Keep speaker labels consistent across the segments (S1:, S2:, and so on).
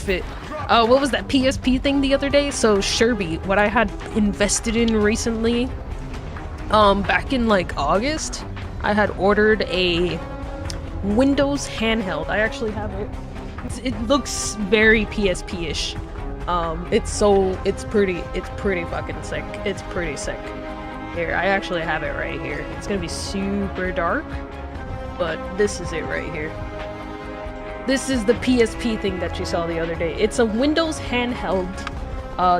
S1: fit. What was that PSP thing the other day? So Sherby, what I had invested in recently, back in like August, I had ordered a Windows handheld. I actually have it. It looks very PSP-ish. It's pretty fucking sick. It's pretty sick. Here, I actually have it right here. It's gonna be super dark, but this is it right here. This is the PSP thing that you saw the other day. It's a Windows handheld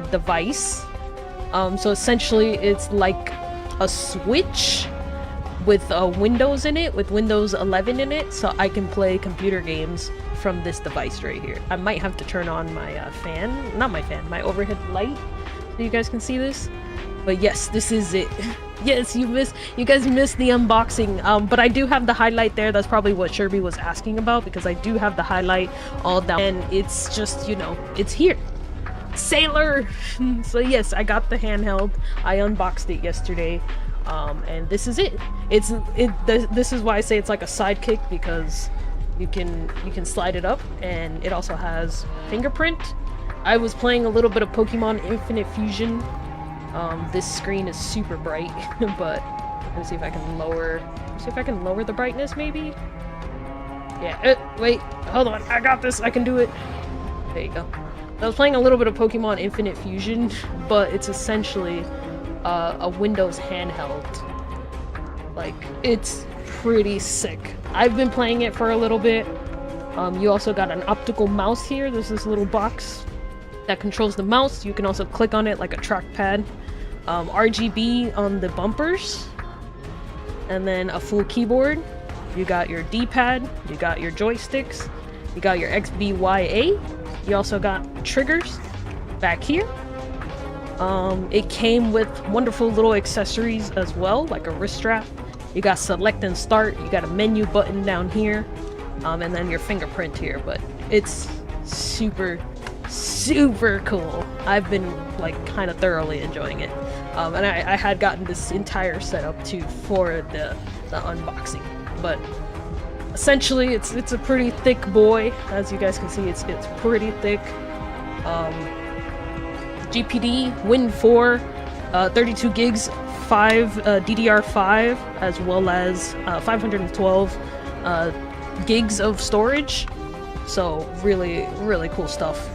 S1: device. So essentially it's like a Switch with Windows in it, with Windows 11 in it, so I can play computer games from this device right here. I might have to turn on my fan, not my fan, my overhead light, so you guys can see this. But yes, this is it. Yes, you guys missed the unboxing, but I do have the highlight there. That's probably what Sherby was asking about, because I do have the highlight all down, and it's just, you know, it's here. Sailor! So yes, I got the handheld. I unboxed it yesterday, and this is it. This is why I say it's like a sidekick, because you can slide it up, and it also has fingerprint. I was playing a little bit of Pokemon Infinite Fusion. This screen is super bright, but let's see if I can lower the brightness, maybe? Yeah, wait, hold on, I got this, I can do it. There you go. I was playing a little bit of Pokemon Infinite Fusion, but it's essentially a Windows handheld. Like, it's pretty sick. I've been playing it for a little bit. You also got an optical mouse here. There's this little box that controls the mouse. You can also click on it like a trackpad. RGB on the bumpers, and then a full keyboard. You got your D-pad, you got your joysticks, you got your XBYA. You also got triggers back here. It came with wonderful little accessories as well, like a wrist strap. You got select and start, you got a menu button down here, and then your fingerprint here, but it's super cool. I've been like kind of thoroughly enjoying it, and I had gotten this entire setup too for the unboxing. But essentially, it's a pretty thick boy, as you guys can see. It's pretty thick. GPD Win4, 32 gigs, 5 DDR5, as well as 512 gigs of storage. So really cool stuff.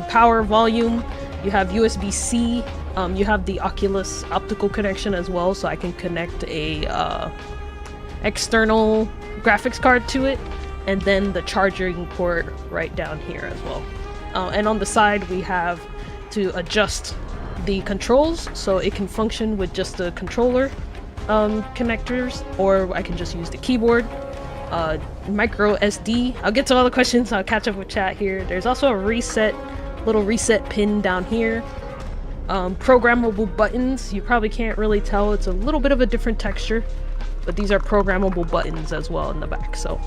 S1: Power, volume, you have USB-C, you have the Oculus optical connection as well, so I can connect a external graphics card to it, and then the charging port right down here as well. And on the side we have to adjust the controls, so it can function with just the controller connectors, or I can just use the keyboard. Micro SD. I'll get to all the questions, I'll catch up with chat here. There's also a little reset pin down here. Programmable buttons. You probably can't really tell, it's a little bit of a different texture, but these are programmable buttons as well in the back. So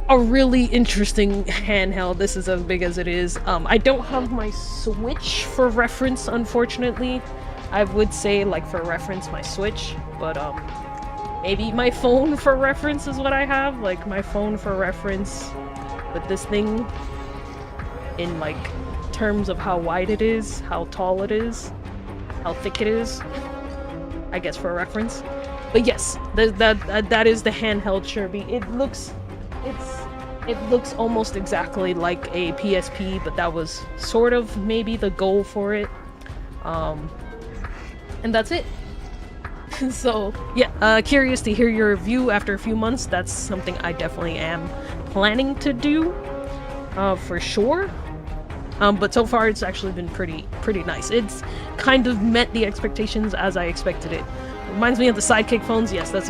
S1: a really interesting handheld. This is as big as it is. I don't have my Switch for reference, unfortunately. I would say, like, for reference, my Switch, but maybe my phone for reference is what I have. Like, my phone for reference with this thing, in like terms of how wide it is, how tall it is, how thick it is, I guess, for reference. But yes, that is the handheld Sherby. It looks almost exactly like a PSP, but that was sort of maybe the goal for it. And that's it. So yeah, curious to hear your review after a few months. That's something I definitely am planning to do, for sure. But so far it's actually been pretty nice. It's kind of met the expectations as I expected it. Reminds me of the Sidekick phones. Yes, that's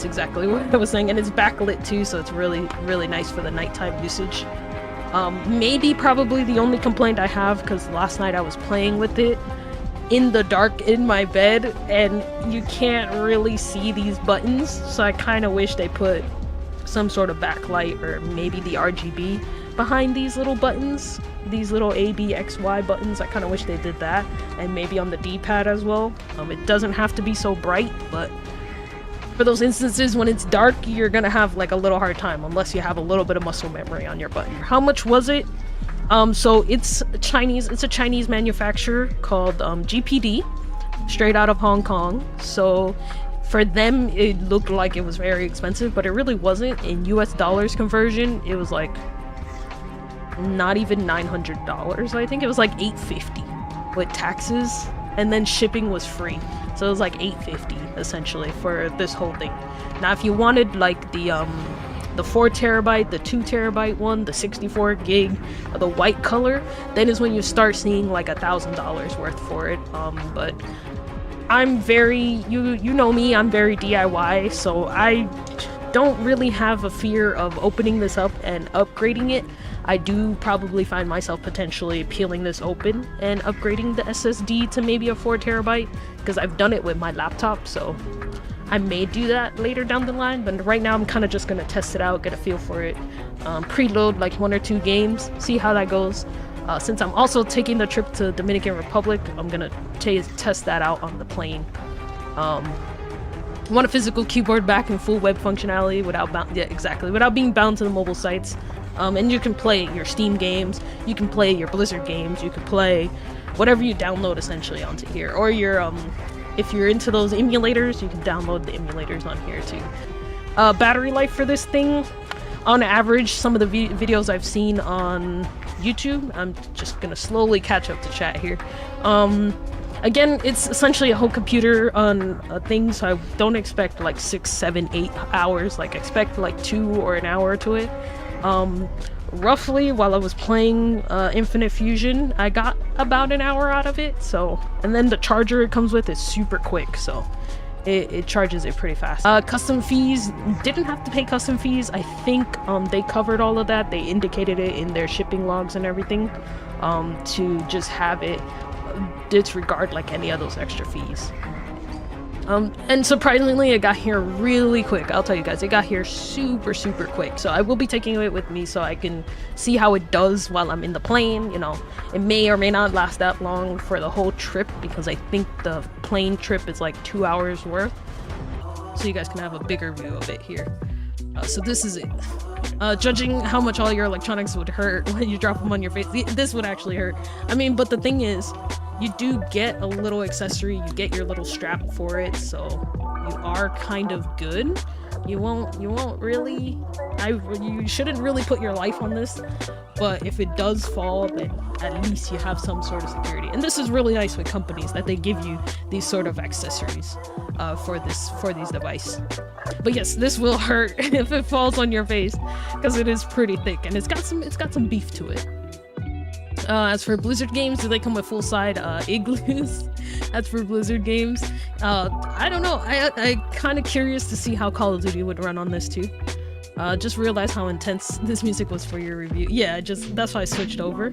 S1: exactly what I was saying. And it's backlit too, so it's really nice for the nighttime usage. Maybe probably the only complaint I have, because last night I was playing with it in the dark in my bed, and you can't really see these buttons, so I kind of wish they put some sort of backlight or maybe the RGB behind these little buttons, these little A, B, X, Y buttons. I kind of wish they did that, and maybe on the D-pad as well. It doesn't have to be so bright, but For those instances when it's dark, you're gonna have like a little hard time unless you have a little bit of muscle memory on your button. How much was it? So it's a Chinese manufacturer called GPD, straight out of Hong Kong. So for them, it looked like it was very expensive, but it really wasn't. In US dollars conversion, it was like not even $900. I think it was like $850 with taxes, and then shipping was free. So it was like $850 essentially for this whole thing. Now, if you wanted like the 4 terabyte, the 2 terabyte one, the 64 gig, the white color, then is when you start seeing like $1,000 worth for it. But I'm very, you know me, I'm very DIY, so I don't really have a fear of opening this up and upgrading it. I do probably find myself potentially peeling this open and upgrading the SSD to maybe a 4 terabyte, because I've done it with my laptop, so I may do that later down the line. But right now I'm kind of just gonna test it out, get a feel for it, preload like 1 or 2 games, see how that goes. Since I'm also taking the trip to Dominican Republic, I'm gonna test that out on the plane. Want a physical keyboard back in full web functionality without being bound to the mobile sites. And you can play your Steam games, you can play your Blizzard games, you can play whatever you download essentially onto here. Or your if you're into those emulators, you can download the emulators on here too. Battery life for this thing, on average, some of the videos I've seen on YouTube, I'm just gonna slowly catch up to chat here. Again, it's essentially a whole computer on a thing, so I don't expect like 6, 7, 8 hours. Like, expect like 2 or an hour to it. Roughly, while I was playing Infinite Fusion, I got about an hour out of it. So, and then the charger it comes with is super quick, so it charges it pretty fast. Custom fees, didn't have to pay custom fees. I think they covered all of that. They indicated it in their shipping logs and everything, to just have it disregard like any of those extra fees. And surprisingly, it got here really quick. I'll tell you guys, it got here super quick. So I will be taking it with me so I can see how it does while I'm in the plane. You know, it may or may not last that long for the whole trip, because I think the plane trip is like 2 hours worth. So you guys can have a bigger view of it here. So this is it. Judging how much all your electronics would hurt when you drop them on your face, this would actually hurt. I mean, but the thing is, you do get a little accessory, you get your little strap for it, so you are kind of good. You won't really, you shouldn't really put your life on this, but if it does fall, then at least you have some sort of security. And this is really nice with companies, that they give you these sort of accessories for these devices. But yes, this will hurt if it falls on your face, because it is pretty thick and it's got some beef to it. As for Blizzard games, do they come with full-side igloos? As for Blizzard games, I don't know. I kind of curious to see how Call of Duty would run on this too. Just realized how intense this music was for your review. Yeah, that's why I switched over.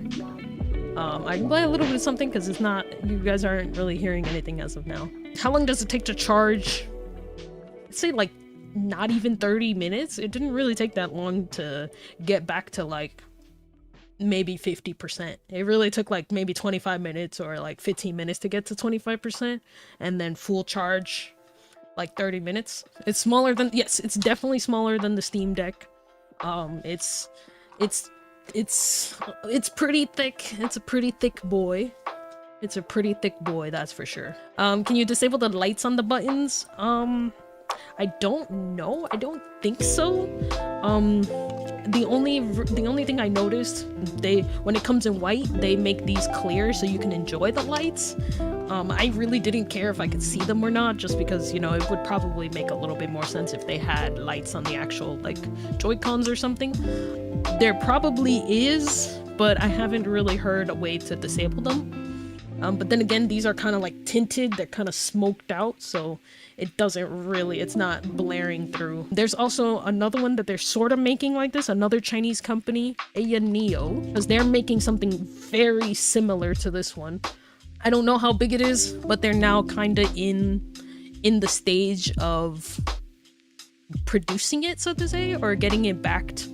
S1: I can play a little bit of something because it's not, you guys aren't really hearing anything as of now. How long does it take to charge? I'd say like not even 30 minutes. It didn't really take that long to get back to like maybe 50%. It really took like maybe 25 minutes or like 15 minutes to get to 25%, and then full charge like 30 minutes. It's smaller than, yes, it's definitely smaller than the Steam Deck. It's pretty thick. It's a pretty thick boy. It's a pretty thick boy, that's for sure. Can you disable the lights on the buttons? I don't know. I don't think so. The only thing I noticed, when it comes in white, they make these clear so you can enjoy the lights. I really didn't care if I could see them or not, just because, you know, it would probably make a little bit more sense if they had lights on the actual, like, Joy-Cons or something. There probably is, but I haven't really heard a way to disable them. But then again, these are kind of like tinted, they're kind of smoked out, so it doesn't really, it's not blaring through. There's also another one that they're sort of making like this, another Chinese company, Aya Neo, because they're making something very similar to this one. I don't know how big it is, but they're now kind of in the stage of producing it, so to say, or getting it backed.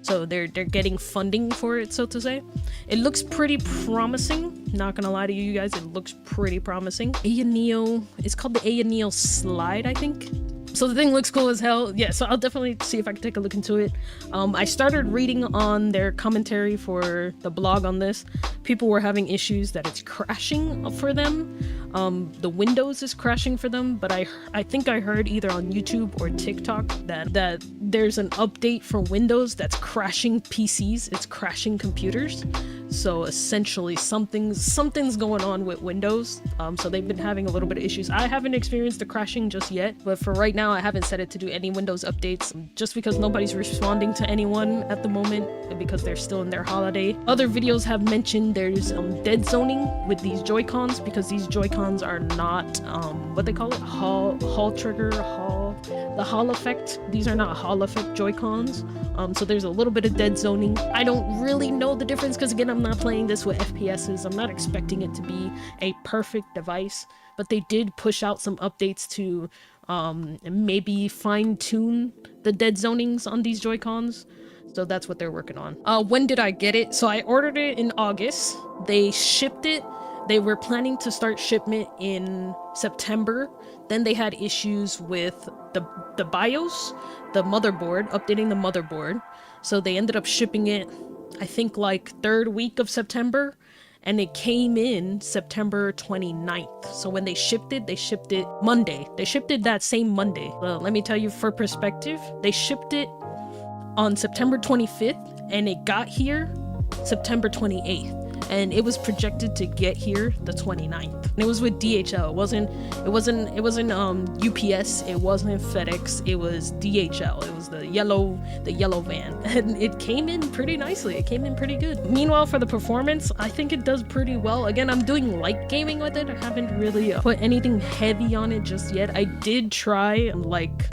S1: So they're getting funding for it, so to say. It looks pretty promising. Not gonna lie to you guys, it looks pretty promising. Aya Neo, it's called the Aya Neo Slide, I think. So the thing looks cool as hell. Yeah, so I'll definitely see if I can take a look into it. I started reading on their commentary for the blog on this. People were having issues that it's crashing for them. The Windows is crashing for them, but I think I heard either on YouTube or TikTok that there's an update for Windows that's crashing PCs. It's crashing computers. So essentially something's going on with Windows. So they've been having a little bit of issues. I haven't experienced the crashing just yet, but for right now I haven't set it to do any Windows updates just because nobody's responding to anyone at the moment because they're still in their holiday. Other videos have mentioned there's dead zoning with these Joy-Cons because these Joy-Cons are not what they call it, Hall trigger, the Hall effect. These are not Hall effect Joy-Cons. So there's a little bit of dead zoning. I don't really know the difference because again, I'm not playing this with FPSs. I'm not expecting it to be a perfect device, but they did push out some updates to maybe fine-tune the dead zonings on these Joy-Cons. So that's what they're working on. When did I get it? So I ordered it in August. They shipped it. They were planning to start shipment in September. Then they had issues with the BIOS, the motherboard, updating the motherboard. So they ended up shipping it, I think like 3rd week of September, and it came in September 29th. So when they shipped it Monday. They shipped it that same Monday. Well, let me tell you for perspective, they shipped it on September 25th and it got here September 28th. And it was projected to get here the 29th. And it was with DHL. It wasn't UPS, it wasn't FedEx, it was DHL. It was the yellow van. And it came in pretty nicely. It came in pretty good. Meanwhile, for the performance, I think it does pretty well. Again, I'm doing light gaming with it. I haven't really put anything heavy on it just yet. I did try, like,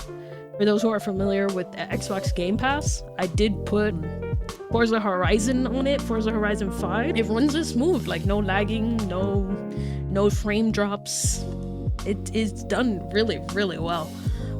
S1: for those who are familiar with Xbox Game Pass, I did put Forza Horizon on it, Forza Horizon 5. It runs it smooth, like no lagging, no frame drops. It is done really, really well.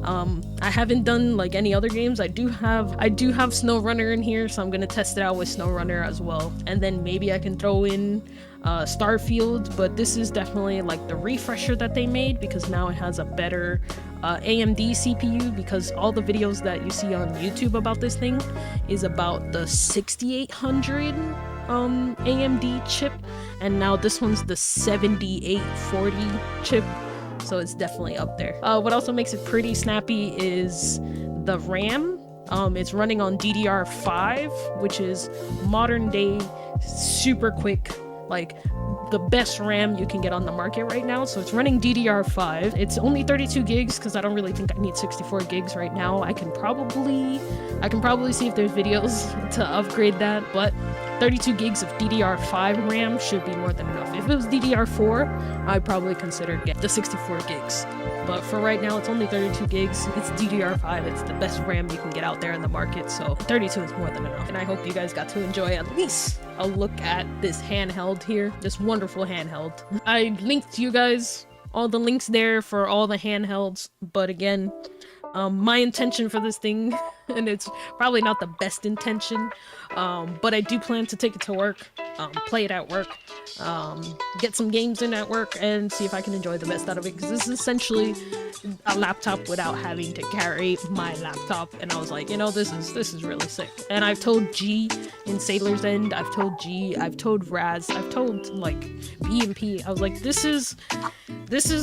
S1: I haven't done like any other games. I do have SnowRunner in here, so I'm gonna test it out with SnowRunner as well. And then maybe I can throw in Starfield, but this is definitely like the refresher that they made because now it has a better AMD CPU, because all the videos that you see on YouTube about this thing is about the 6800 AMD chip, and now this one's the 7840 chip, so it's definitely up there. What also makes it pretty snappy is the RAM. It's running on DDR5, which is modern day, super quick, like the best RAM you can get on the market right now. So it's running DDR5. It's only 32 gigs because I don't really think I need 64 gigs right now. I can probably see if there's videos to upgrade that, but 32 gigs of DDR5 RAM should be more than enough. If it was DDR4, I'd probably consider getting the 64 gigs. But for right now, it's only 32 gigs. It's DDR5. It's the best RAM you can get out there in the market, so 32 is more than enough. And I hope you guys got to enjoy at least a look at this handheld here, this wonderful handheld. I linked you guys all the links there for all the handhelds, but again, my intention for this thing, and it's probably not the best intention, but I do plan to take it to work, play it at work, get some games in at work, and see if I can enjoy the best out of it, because this is essentially a laptop without having to carry my laptop. And I was like, you know, this is really sick. And I've told G in Sailor's End, I've told G, I've told Raz, I've told like B and P, I was like, this is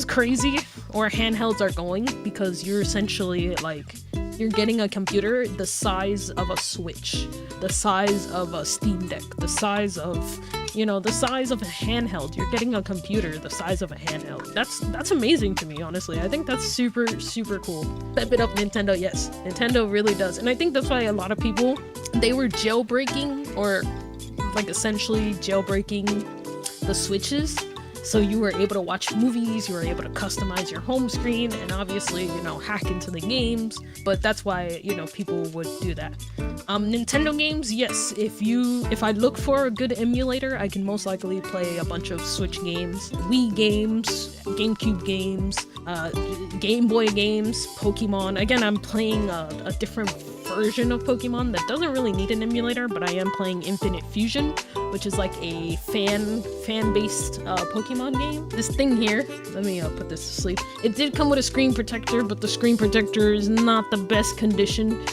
S1: crazy where handhelds are going, because you're essentially like, you're getting a computer the size of a Switch, the size of a Steam Deck, the size of, you know, the size of a handheld. You're getting a computer the size of a handheld. That's amazing to me, honestly. I think that's super, super cool. Step it up, Nintendo. Yes, Nintendo really does. And I think that's why a lot of people, they were jailbreaking, or like essentially jailbreaking the Switches. So you were able to watch movies, you were able to customize your home screen, and obviously, you know, hack into the games. But that's why, you know, people would do that. Nintendo games, yes. If I look for a good emulator, I can most likely play a bunch of Switch games, Wii games, GameCube games, Game Boy games, Pokemon. Again, I'm playing a different version of Pokemon that doesn't really need an emulator, but I am playing Infinite Fusion, which is like a fan-based Pokemon game. This thing here, let me put this to sleep. It did come with a screen protector, but the screen protector is not the best condition.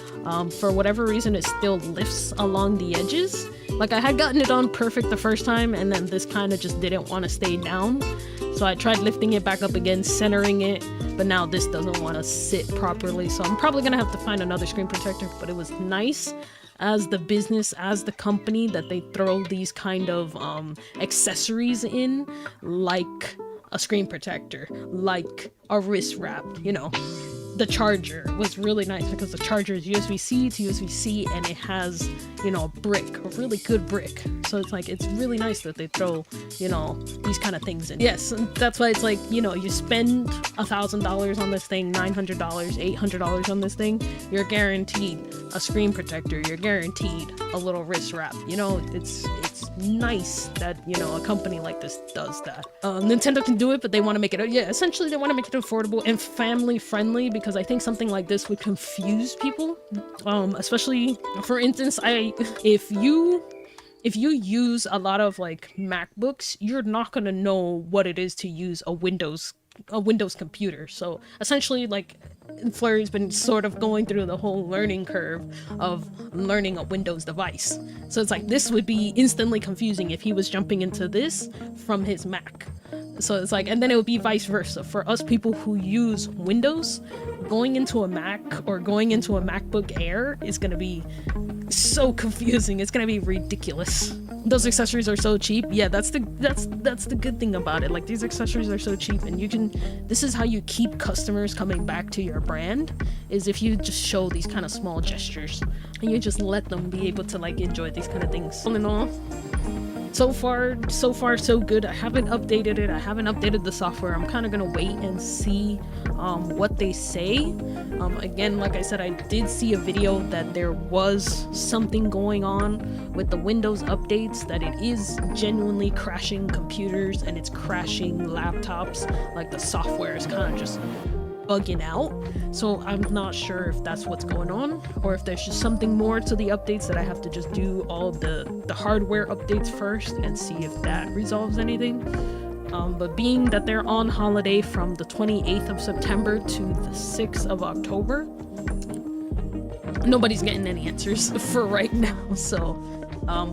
S1: For whatever reason, it still lifts along the edges. Like, I had gotten it on perfect the first time, and then this kind of just didn't want to stay down. So I tried lifting it back up again, centering it, but now this doesn't want to sit properly. So I'm probably going to have to find another screen protector, but it was nice as the business, as the company, that they throw these kind of accessories in, like a screen protector, like a wrist wrap, you know. The charger was really nice because the charger is USB-C to USB-C, and it has, you know, a really good brick. So it's like, it's really nice that they throw, you know, these kind of things in. Yes, and that's why it's like, you know, you spend $1,000 on this thing, $900, $800 on this thing, you're guaranteed a screen protector, you're guaranteed a little wrist wrap. You know, it's nice that, you know, a company like this does that. Nintendo can do it, but they want to make it, yeah, essentially they want to make it affordable and family friendly, because I think something like this would confuse people. Especially, for instance, if you use a lot of like MacBooks, you're not gonna know what it is to use a Windows computer. So essentially, like, Flurry's been sort of going through the whole learning curve of learning a Windows device. So it's like, this would be instantly confusing if he was jumping into this from his Mac. So it's like, and then it would be vice versa. For us people who use Windows, going into a Mac or going into a MacBook Air is gonna be so confusing. It's gonna be ridiculous. Those accessories are so cheap. Yeah, that's the good thing about it. Like, these accessories are so cheap, and this is how you keep customers coming back to your brand, is if you just show these kind of small gestures and you just let them be able to like enjoy these kind of things. All in all, so far so good. I haven't updated it. I haven't updated the software. I'm kind of gonna wait and see what they say. Again, like I said, I did see a video that there was something going on with the Windows updates, that it is genuinely crashing computers and it's crashing laptops. Like, the software is kind of just bugging out. So I'm not sure if that's what's going on, or if there's just something more to the updates that I have to just do all the hardware updates first and see if that resolves anything. But being that they're on holiday from the 28th of September to the 6th of October, nobody's getting any answers for right now. So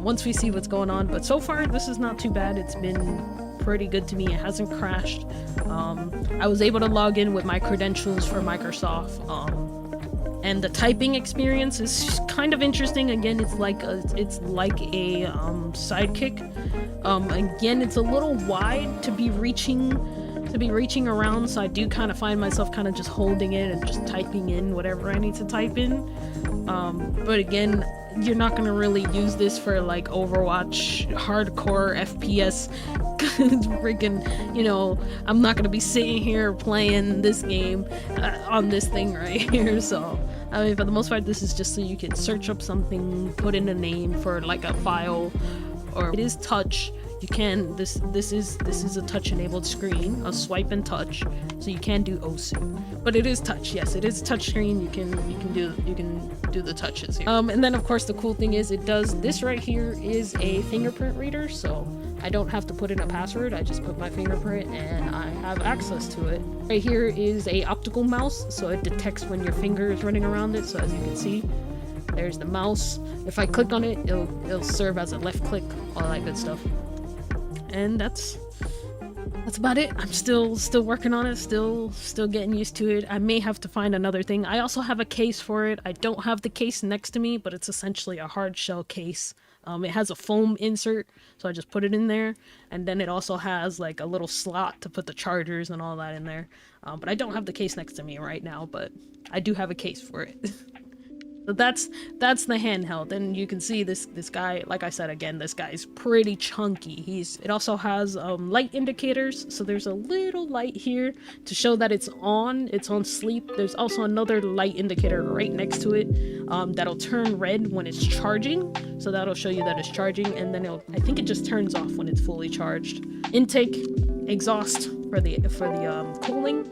S1: once we see what's going on, but so far this is not too bad. It's been pretty good to me. It hasn't crashed. I was able to log in with my credentials for Microsoft, and the typing experience is kind of interesting. Again, it's like a sidekick. Again, it's a little wide to be reaching around, so I do kind of find myself kind of just holding it and just typing in whatever I need to type in. But again, you're not gonna really use this for like Overwatch hardcore FPS freaking, you know, I'm not gonna be sitting here playing this game on this thing right here. So I mean, for the most part, this is just so you can search up something, put in a name for like a file, or it is touch. You can, this is a touch enabled screen, a swipe and touch, so you can do OSU, but it is touch. Yes, it is touch screen. You can do the touches here. And then of course the cool thing is, it does this right here is a fingerprint reader, so I don't have to put in a password. I just put my fingerprint and I have access to it. Right here is a optical mouse, so it detects when your finger is running around it. So as you can see, there's the mouse. If I click on it, it'll serve as a left click, all that good stuff. And that's about it. I'm still working on it, still getting used to it. I may have to find another thing. I also have a case for it. I don't have the case next to me, but it's essentially a hard shell case. It has a foam insert, so I just put it in there, and then it also has like a little slot to put the chargers and all that in there. But I don't have the case next to me right now, but I do have a case for it. So that's the handheld, and you can see this guy, like I said again, this guy's pretty chunky. It also has light indicators, so there's a little light here to show that it's on sleep. There's also another light indicator right next to it that'll turn red when it's charging, so that'll show you that it's charging, and then I think it just turns off when it's fully charged. Intake, exhaust for the cooling,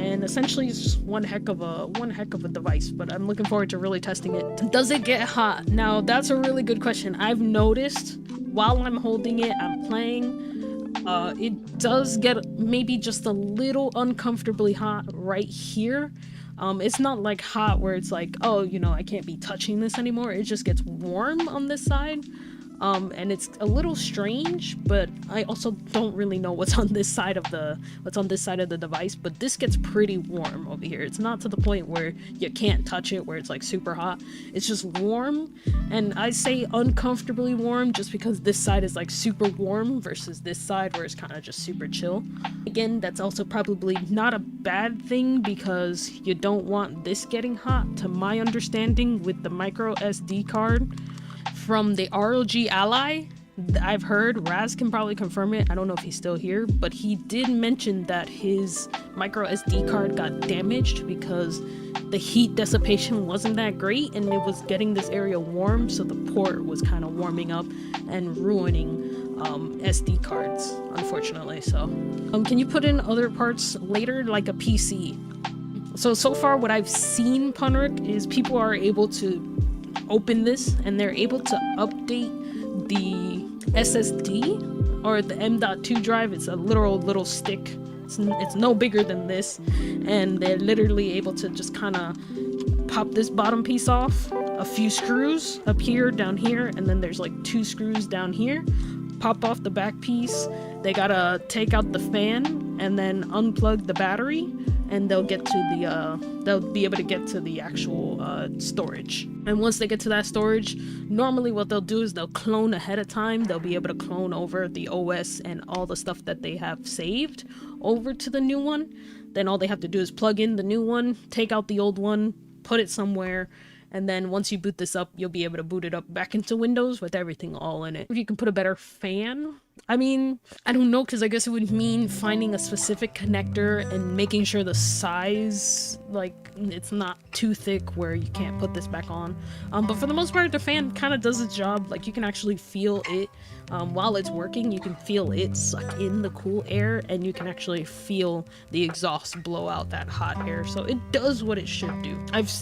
S1: and essentially it's just one heck of a device, but I'm looking forward to really testing it. Does it get hot? Now that's a really good question. I've noticed while I'm holding it, I'm playing, it does get maybe just a little uncomfortably hot right here. It's not like hot where it's like, oh, you know, I can't be touching this anymore. It just gets warm on this side. And it's a little strange, but I also don't really know what's on this side of the device, but this gets pretty warm over here. It's not to the point where you can't touch it, where it's like super hot. It's just warm, and I say uncomfortably warm just because this side is like super warm versus this side where it's kind of just super chill. Again, that's also probably not a bad thing because you don't want this getting hot, to my understanding, with the micro SD card. From the ROG Ally, I've heard, Raz can probably confirm it, I don't know if he's still here, but he did mention that his micro SD card got damaged because the heat dissipation wasn't that great and it was getting this area warm, so the port was kind of warming up and ruining SD cards, unfortunately. So can you put in other parts later, like a PC? So far what I've seen, Punrik, is people are able to open this and they're able to update the SSD or the M.2 drive. It's a little stick. It's no bigger than this, and they're literally able to just kind of pop this bottom piece off, a few screws up here, down here, and then there's like 2 screws down here. Pop off the back piece. They gotta take out the fan and then unplug the battery, and they'll get to the they'll be able to get to the actual storage. And once they get to that storage, normally what they'll do is they'll clone ahead of time. They'll be able to clone over the OS and all the stuff that they have saved over to the new one. Then all they have to do is plug in the new one, take out the old one, put it somewhere, and then once you boot this up, you'll be able to boot it up back into Windows with everything all in it. If you can put a better fan, I mean, I don't know, because I guess it would mean finding a specific connector and making sure the size, like, it's not too thick where you can't put this back on. But for the most part, the fan kind of does its job. Like, you can actually feel it while it's working. You can feel it suck in the cool air, and you can actually feel the exhaust blow out that hot air. So it does what it should do.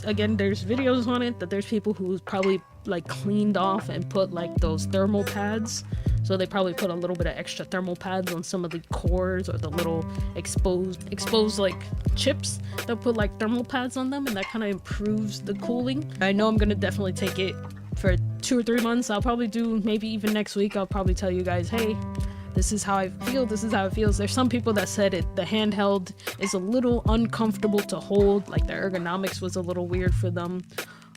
S1: Again, there's videos on it that there's people who probably like cleaned off and put like those thermal pads. So they probably put a little bit of extra thermal pads on some of the cores or the little exposed like chips. They'll put like thermal pads on them, and that kind of improves the cooling. I know I'm gonna definitely take it for 2 or 3 months. I'll probably do, maybe even next week, I'll probably tell you guys, hey, this is how I feel, this is how it feels. There's some people that said the handheld is a little uncomfortable to hold, like the ergonomics was a little weird for them.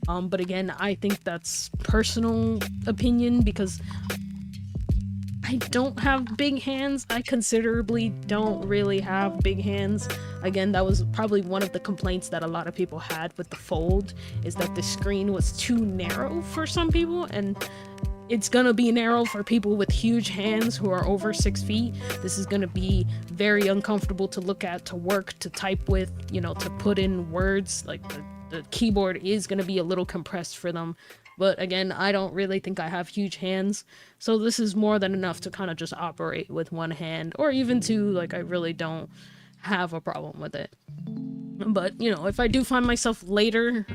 S1: But again, I think that's personal opinion because I don't have big hands. I considerably don't really have big hands. Again, that was probably one of the complaints that a lot of people had with the Fold, is that the screen was too narrow for some people, and it's gonna be narrow for people with huge hands who are over 6 feet. This is gonna be very uncomfortable to look at, to work, to type with, you know, to put in words. Like the keyboard is gonna be a little compressed for them. But again, I don't really think I have huge hands, so this is more than enough to kind of just operate with one hand, or even 2. Like, I really don't have a problem with it. But, you know, if I do find myself later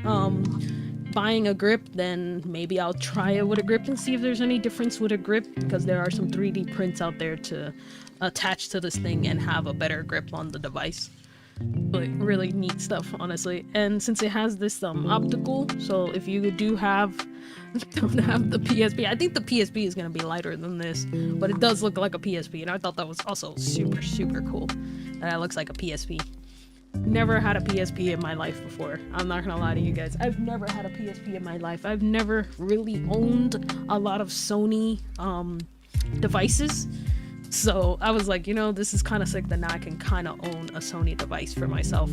S1: buying a grip, then maybe I'll try it with a grip and see if there's any difference with a grip, because there are some 3D prints out there to attach to this thing and have a better grip on the device. Like, really neat stuff, honestly. And since it has this optical, so if you don't have the PSP, I think the PSP is gonna be lighter than this, but it does look like a PSP, and I thought that was also super cool that it looks like a PSP. Never had a PSP in my life before. I'm not gonna lie to you guys, I've never had a PSP in my life. I've never really owned a lot of Sony devices. So I was like, you know, this is kind of sick that now I can kind of own a Sony device for myself.